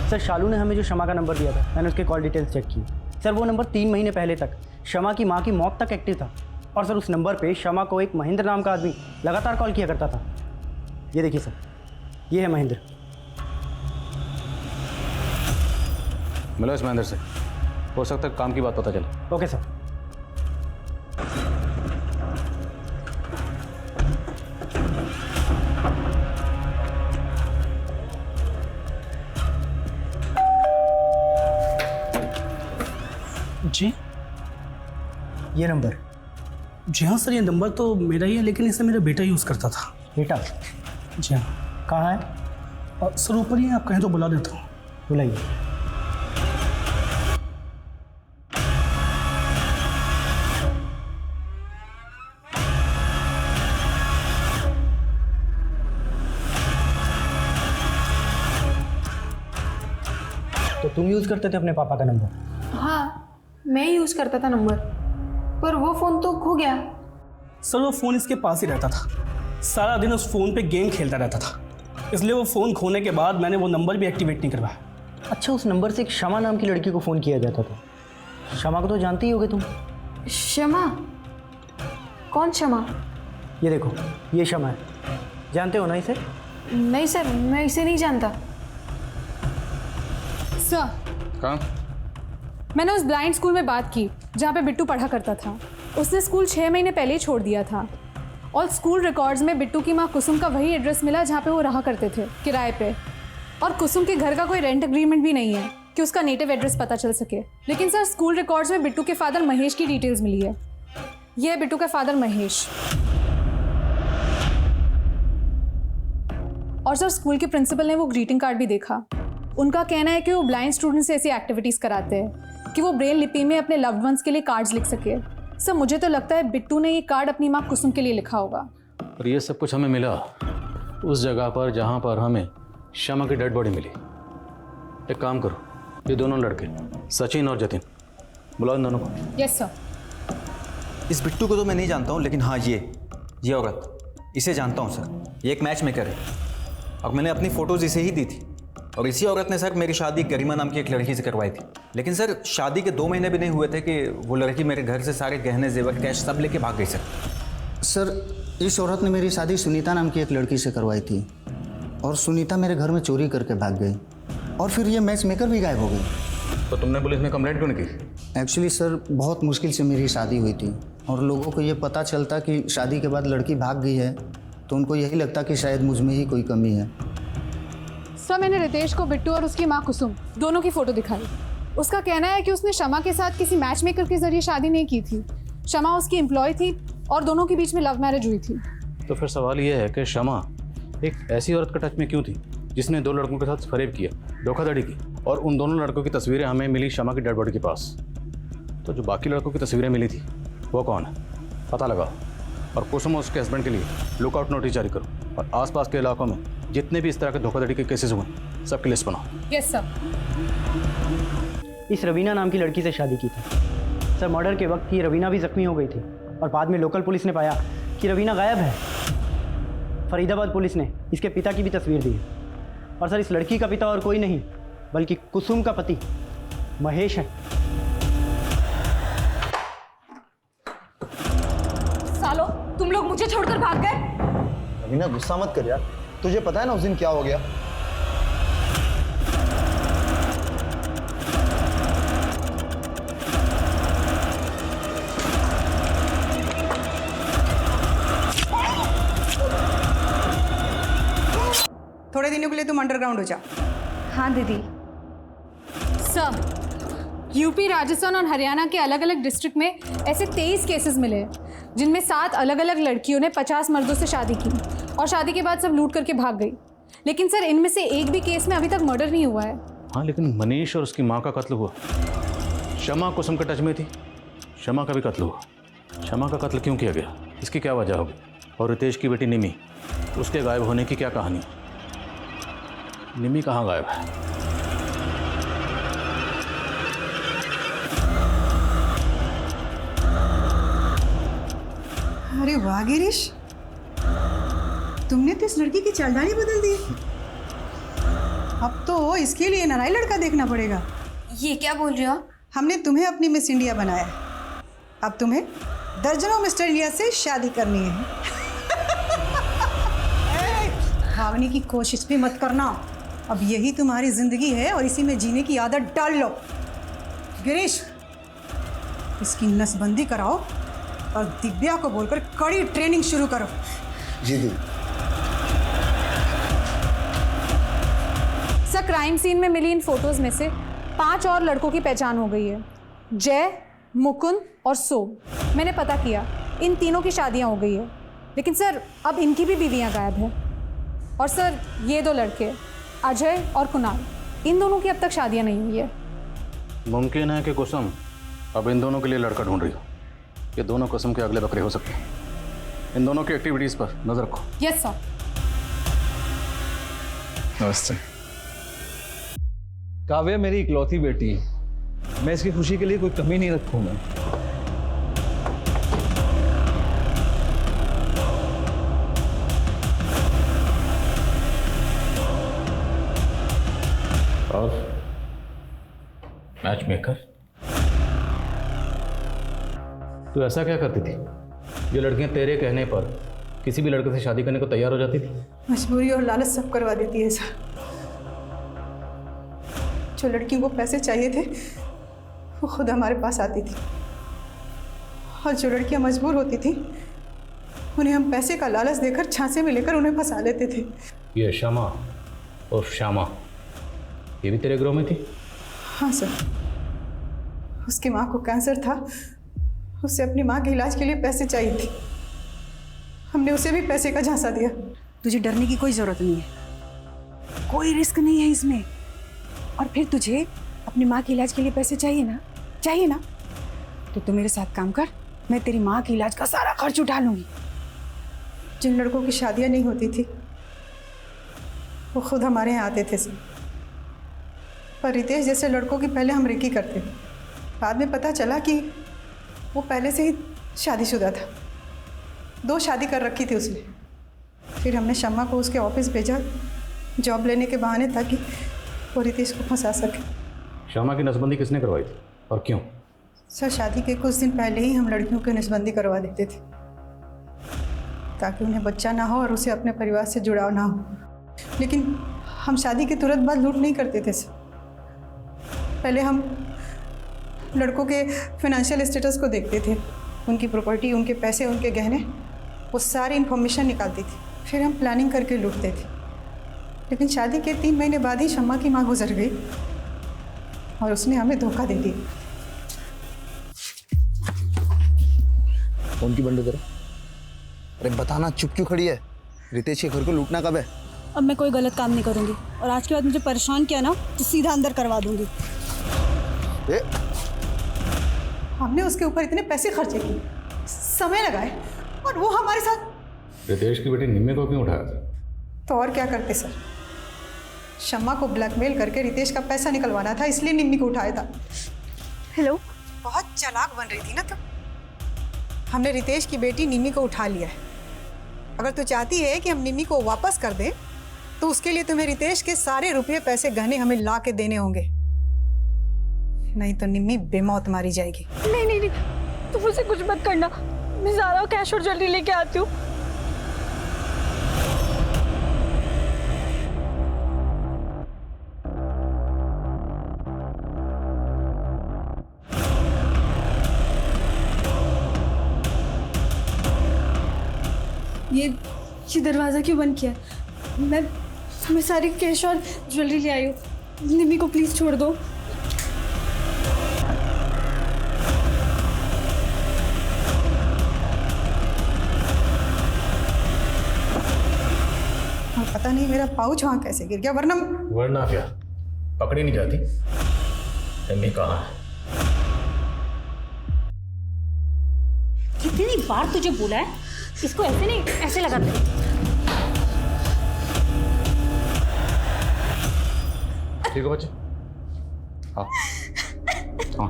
S7: सर, शालू ने हमें जो शमा का नंबर दिया था, मैंने उसके कॉल डिटेल्स चेक की। सर, वो नंबर 3 महीने पहले तक शमा की माँ की मौत तक एक्टिव था। और सर, उस नंबर पे शमा को एक महेंद्र नाम का आदमी लगातार कॉल किया करता था। ये देखिए सर, ये है महेंद्र।
S1: मिलो इस महेंद्र से, हो सकता है काम की बात पता चले।
S7: Okay sir.
S10: जी,
S7: ये नंबर?
S10: जी हाँ सर, ये नंबर तो मेरा ही है, लेकिन इसे मेरा बेटा यूज़ करता था।
S7: बेटा?
S10: जी हाँ।
S7: कहाँ है?
S10: सर ऊपर ही, आप कहें तो बुला देता हूँ।
S7: बुलाइए। तो तुम यूज़ करते थे अपने पापा का नंबर?
S12: हाँ, मैं यूज़ करता था नंबर, पर वो फ़ोन तो खो गया।
S10: सर, वो फ़ोन इसके पास ही रहता था, सारा दिन उस फ़ोन पे गेम खेलता रहता था, इसलिए वो फ़ोन खोने के बाद मैंने वो नंबर भी एक्टिवेट नहीं करवाया।
S7: अच्छा, उस नंबर से एक शमा नाम की लड़की को फ़ोन किया जाता था। शमा को तो जानती ही होगे तुम।
S12: शमा? कौन शमा?
S7: ये देखो, ये शमा है, जानते हो ना इसे?
S12: नहीं सर, मैं इसे नहीं जानता। सर,
S1: कहाँ?
S12: मैंने उस ब्लाइंड स्कूल में बात की जहाँ पे बिट्टू पढ़ा करता था। उसने स्कूल 6 महीने पहले ही छोड़ दिया था, और स्कूल रिकॉर्ड्स में बिट्टू की माँ कुसुम का वही एड्रेस मिला जहाँ पे वो रहा करते थे, किराए पे। और कुसुम के घर का कोई रेंट एग्रीमेंट भी नहीं है कि उसका नेटिव एड्रेस पता चल सके। लेकिन सर, स्कूल रिकॉर्ड्स में बिट्टू के फादर महेश की डिटेल्स मिली है। ये है बिट्टू का फादर महेश। और सर, स्कूल के प्रिंसिपल ने वो ग्रीटिंग कार्ड भी देखा। उनका कहना है कि वो ब्लाइंड स्टूडेंट्स से ऐसी एक्टिविटीज़ कराते हैं कि वो ब्रेल लिपि में अपने लव्ड वंस के लिए कार्ड्स लिख सके। सर, मुझे तो लगता है बिट्टू ने ये कार्ड अपनी माँ कुसुम के लिए लिखा होगा।
S1: और ये सब कुछ हमें मिला उस जगह पर जहाँ पर हमें शमा की डेड बॉडी मिली। एक काम करो, ये दोनों लड़के सचिन और जतिन, बुलाओ इन दोनों को।
S12: Yes sir.
S8: इस बिट्टू को तो मैं नहीं जानता हूँ, लेकिन हाँ, ये औरत, इसे जानता हूँ सर। ये एक मैच मेकर है और मैंने अपनी फ़ोटोज़ इसे ही दी थी। और इसी औरत ने सर मेरी शादी गरिमा नाम की एक लड़की से करवाई थी। लेकिन सर, शादी के 2 महीने भी नहीं हुए थे कि वो लड़की मेरे घर से सारे गहने, जेवर, कैश सब लेके भाग गई
S15: सर, इस औरत ने मेरी शादी सुनीता नाम की एक लड़की से करवाई थी, और सुनीता मेरे घर में चोरी करके भाग गई, और फिर ये मैच मेकर भी गायब हो गई।
S1: तो तुमने पुलिस में कंप्लेंट क्यों नहीं की?
S15: एक्चुअली सर, बहुत मुश्किल से मेरी शादी हुई थी, और लोगों को ये पता चलता कि शादी के बाद लड़की भाग गई है, तो उनको यही लगता कि शायद मुझ में ही कोई कमी है।
S12: सर, मैंने रितेश को बिट्टू और उसकी माँ कुसुम दोनों की फ़ोटो दिखाई। उसका कहना है कि उसने शमा के साथ किसी मैच मेकर के जरिए शादी नहीं की थी। शमा उसकी एम्प्लॉय थी और दोनों के बीच में लव मैरिज हुई थी।
S1: तो फिर सवाल ये है कि शमा एक ऐसी औरत का टच में क्यों थी जिसने 2 लड़कों के साथ फरेब किया, धोखाधड़ी की, और उन दोनों लड़कों की तस्वीरें हमें मिली शमा की डेड बॉडी के पास। तो जो बाकी लड़कों की तस्वीरें मिली थी वो कौन है, पता लगाओ, और कुसुम और उसके हस्बैंड के लिए लुकआउट नोटिस जारी करो, और आसपास के इलाकों में जितने भी इस तरह के धोखाधड़ी के केसेस हुए सबकी लिस्ट बनाओ।
S12: Yes sir.
S7: इस रवीना नाम की लड़की से शादी की थी। सर, मर्डर के वक्त ये रवीना भी जख्मी हो गई थी, और बाद में लोकल पुलिस ने पाया कि रवीना गायब है। फरीदाबाद पुलिस ने इसके पिता की भी तस्वीर दी, और सर, इस लड़की का पिता और कोई नहीं बल्कि कुसुम का पति महेश है।
S4: सालो, तुम लोग मुझे छोड़कर भाग गए।
S17: रवीना गुस्सा मत कर यार, तुझे पता है ना उस दिन क्या हो गया।
S18: थोड़े दिनों के लिए तुम अंडरग्राउंड हो जाओ।
S2: हाँ दीदी।
S12: सर, यूपी, राजस्थान और हरियाणा के अलग अलग डिस्ट्रिक्ट में ऐसे 23 केसेस मिले हैं, जिनमें 7 अलग अलग लड़कियों ने 50 मर्दों से शादी की और शादी के बाद सब लूट करके भाग गई। लेकिन सर, इनमें से एक भी केस में अभी तक मर्डर नहीं हुआ है।
S1: हाँ, लेकिन मनीष और उसकी माँ का कत्ल हुआ। शमा कुसुम के टच में थी, शमा का भी कत्ल हुआ। शमा का कत्ल क्यों किया गया, इसकी क्या वजह होगी? और रितेश की बेटी निमी, उसके गायब होने की क्या कहानी? निमी कहाँ गायब है?
S18: अरे वाह गिरीश, तुमने तो इस लड़की की चालडाली बदल दी। अब तो इसके लिए नया लड़का देखना पड़ेगा।
S2: ये क्या बोल रहे हो?
S18: हमने तुम्हें अपनी मिस इंडिया बनाया, अब तुम्हें दर्जनों मिस्टर इंडिया से शादी करनी है। भागने की कोशिश भी मत करना, अब यही तुम्हारी जिंदगी है और इसी में जीने की आदत डाल लो। गिरीश, इसकी नसबंदी कराओ और दिव्या को बोलकर कड़ी ट्रेनिंग शुरू करो।
S17: जी दी।
S12: सर, क्राइम सीन में मिली इन फोटोज में से 5 और लड़कों की पहचान हो गई है। जय, मुकुंद और सोम। मैंने पता किया, इन तीनों की शादियां हो गई है, लेकिन सर अब इनकी भी बीवियां गायब हैं। और सर, ये 2 लड़के अजय और कुणाल, इन दोनों की अब तक शादियां नहीं हुई है।
S1: मुमकिन है कि कुसुम अब इन दोनों के लिए लड़का ढूंढ रही हो। ये दोनों कुसुम के अगले बकरे हो सकते हैं। इन दोनों की एक्टिविटीज पर नजर रखो।
S12: Yes sir.
S19: नमस्ते। काव्या मेरी इकलौती बेटी है, मैं इसकी खुशी के लिए कोई कमी नहीं रखूंगा।
S1: और मैच मेकर, तू ऐसा क्या करती थी? ये लड़कियां तेरे कहने पर किसी भी लड़के से शादी करने को तैयार हो जाती थी।
S18: मजबूरी और लालच सब करवा देती है सर। जो लड़कियों को पैसे चाहिए थे वो खुद हमारे पास आती थी, और जो लड़कियां मजबूर होती थी उन्हें हम पैसे का लालच देकर झांसे में लेकर उन्हें फंसा लेते थे।
S1: ये शमा और श्यामा, ये भी तेरे ग्रोह में थी?
S18: हाँ सर, उसकी माँ को कैंसर था, उसे अपनी माँ के इलाज के लिए पैसे चाहिए थे। हमने उसे भी पैसे का झांसा दिया। तुझे डरने की कोई ज़रूरत नहीं है, कोई रिस्क नहीं है इसमें। और फिर तुझे अपनी माँ के इलाज के लिए पैसे चाहिए ना, तो तू मेरे साथ काम कर, मैं तेरी माँ के इलाज का सारा खर्च उठा लूँगी। जिन लड़कों की शादियाँ नहीं होती थी वो खुद हमारे यहाँ आते थे सर। पर रितेश जैसे लड़कों की पहले हम रेकी करते, बाद में पता चला कि वो पहले से ही शादीशुदा था, 2 शादी कर रखी थी उसने। फिर हमने शम्मा को उसके ऑफिस भेजा जॉब लेने के बहाने, ताकि वो रितेश को फंसा सके।
S1: शम्मा की नसबंदी किसने करवाई थी और क्यों?
S18: सर, शादी के कुछ दिन पहले ही हम लड़कियों की नसबंदी करवा देते थे, ताकि उन्हें बच्चा ना हो और उसे अपने परिवार से जुड़ाव ना हो। लेकिन हम शादी के तुरंत बाद लूट नहीं करते थे सर। पहले हम लड़कों के फाइनेंशियल स्टेटस को देखते थे, उनकी प्रॉपर्टी, उनके पैसे, उनके गहने, वो सारी इन्फॉर्मेशन निकालती थी। फिर हम प्लानिंग करके लूटते थे। लेकिन शादी के 3 महीने बाद ही शम्मा की माँ गुजर गई और उसने हमें धोखा दे दिया।
S17: फोन की बंद करो। अरे बताना, चुप क्यों खड़ी है? रितेश के घर को लूटना कब है?
S20: अब मैं कोई गलत काम नहीं करूंगी, और आज के बाद मुझे परेशान किया ना तो सीधा अंदर करवा दूंगी।
S18: हमने उसके ऊपर इतने पैसे खर्चे किए, समय लगाए, और वो हमारे साथ।
S1: रितेश की बेटी निम्मी को क्यों उठाया था?
S18: तो और क्या करते सर, शम्मा को ब्लैकमेल करके रितेश का पैसा निकलवाना था, इसलिए निम्मी को उठाया था।
S2: हेलो,
S18: बहुत चालाक बन रही थी ना तुम। हमने रितेश की बेटी निम्मी को उठा लिया है। अगर तू चाहती है कि हम निम्मी को वापस कर दें, तो उसके लिए तुम्हें रितेश के सारे रुपये, पैसे, गहने हमें ला के देने होंगे। नहीं तो निम्मी बेमौत मारी जाएगी।
S2: नहीं नहीं नहीं, तुम मुझसे कुछ मत करना। मैं ज़ारा कैश और ज्वेलरी लेके आती हूँ। ये दरवाज़ा क्यों बंद किया? मैं सारी कैश और ज्वेलरी ले आई हूँ। निम्मी को प्लीज़ छोड़ दो।
S18: पता नहीं मेरा पाउच वहाँ कैसे गिर गया,
S1: वरना क्या पकड़ी नहीं जाती। निम्मी कहाँ है?
S20: कितनी बार तुझे बोला है इसको ऐसे नहीं, ऐसे लगाते।
S1: ठीक है बच्चे, हाँ हाँ।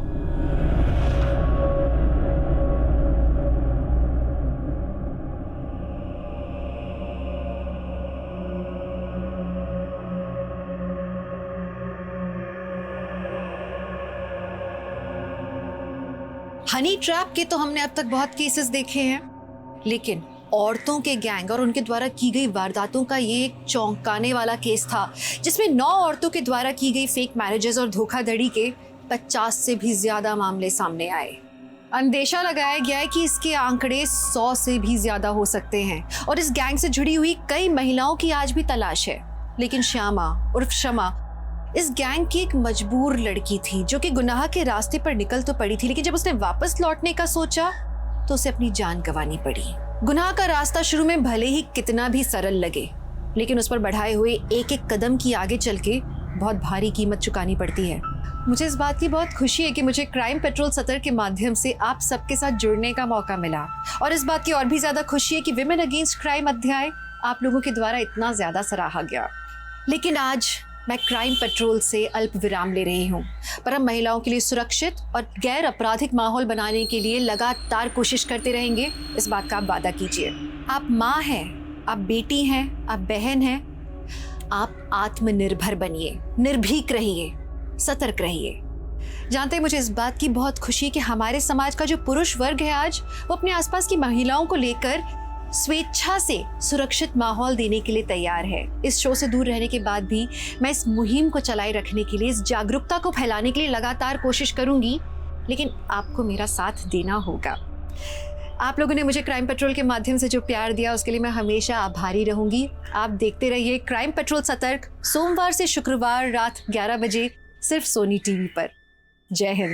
S13: हनी ट्रैप के तो हमने अब तक बहुत केसेस देखे हैं, लेकिन औरतों के गैंग और उनके द्वारा की गई वारदातों का ये एक चौंकाने वाला केस था, जिसमें 9 औरतों के द्वारा की गई फेक मैरिजेस और धोखाधड़ी के 50 से भी ज्यादा मामले सामने आए। अंदेशा लगाया गया है कि इसके आंकड़े 100 से भी ज्यादा हो सकते हैं और इस गैंग से जुड़ी हुई कई महिलाओं की आज भी तलाश है। लेकिन श्यामा उर्फ शमा इस गैंग की एक मजबूर लड़की थी जो कि गुनाह के रास्ते पर निकल तो पड़ी थी, लेकिन जब उसने वापस लौटने का सोचा तो उसे अपनी जान गंवानी पड़ी। गुनाह का रास्ता शुरू में भले ही कितना भी सरल लगे, लेकिन उस पर बढ़ाए हुए एक एक कदम की आगे चल के बहुत भारी कीमत चुकानी पड़ती है। मुझे इस बात की बहुत खुशी है कि मुझे क्राइम पेट्रोल सतर के माध्यम से आप सबके साथ जुड़ने का मौका मिला, और इस बात की और भी ज्यादा खुशी है कि विमेन अगेंस्ट क्राइम अध्याय आप लोगों के द्वारा इतना ज्यादा सराहा गया। लेकिन आज मैं क्राइम पेट्रोल से अल्प विराम ले रही हूँ, पर हम महिलाओं के लिए सुरक्षित और गैर आपराधिक माहौल बनाने के लिए लगातार कोशिश करते रहेंगे। इस बात का आप वादा कीजिए। आप माँ हैं, आप बेटी हैं, आप बहन हैं, आप आत्मनिर्भर बनिए, निर्भीक रहिए, सतर्क रहिए। जानते हैं, मुझे इस बात की बहुत खुशी कि हमारे समाज का जो पुरुष वर्ग है आज वो अपने आसपास की महिलाओं को लेकर स्वेच्छा से सुरक्षित माहौल देने के लिए तैयार है। इस शो से दूर रहने के बाद भी मैं इस मुहिम को चलाए रखने के लिए, इस जागरूकता को फैलाने के लिए लगातार कोशिश करूंगी, लेकिन आपको मेरा साथ देना होगा। आप लोगों ने मुझे क्राइम पेट्रोल के माध्यम से जो प्यार दिया उसके लिए मैं हमेशा आभारी रहूंगी। आप देखते रहिए क्राइम पेट्रोल सतर्क, सोमवार से शुक्रवार रात 11 बजे सिर्फ सोनी टीवी पर। जय हिंद।